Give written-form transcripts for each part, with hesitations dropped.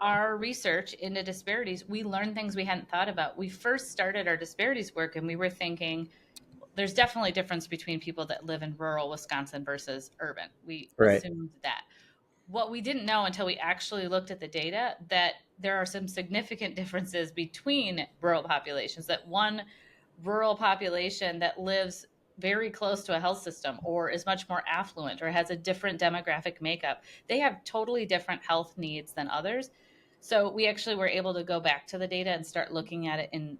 our research into disparities, we learned things we hadn't thought about. We first started our disparities work and we were thinking there's definitely a difference between people that live in rural Wisconsin versus urban. We Right. assumed that. What we didn't know until we actually looked at the data that there are some significant differences between rural populations, that one rural population that lives very close to a health system or is much more affluent or has a different demographic makeup, they have totally different health needs than others. So we actually were able to go back to the data and start looking at it in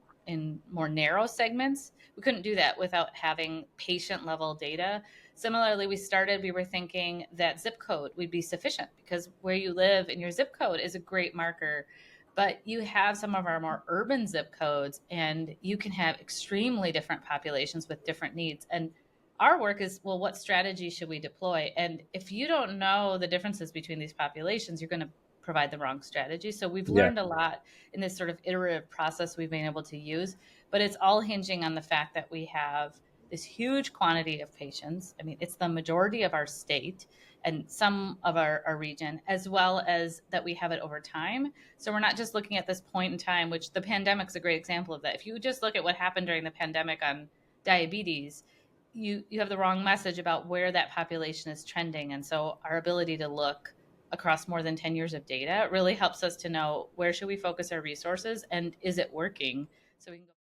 more narrow segments. We couldn't do that without having patient level data. Similarly, we were thinking that zip code would be sufficient because where you live in your zip code is a great marker. But you have some of our more urban zip codes, and you can have extremely different populations with different needs. And our work is, well, what strategy should we deploy? And if you don't know the differences between these populations, you're going to provide the wrong strategy. So we've Yeah. learned a lot in this sort of iterative process we've been able to use, but it's all hinging on the fact that we have this huge quantity of patients. I mean, it's the majority of our state and some of our region, as well as that we have it over time. So we're not just looking at this point in time, which the pandemic's a great example of that. If you just look at what happened during the pandemic on diabetes, you have the wrong message about where that population is trending. And so our ability to look across more than 10 years of data really helps us to know where should we focus our resources and is it working so we can go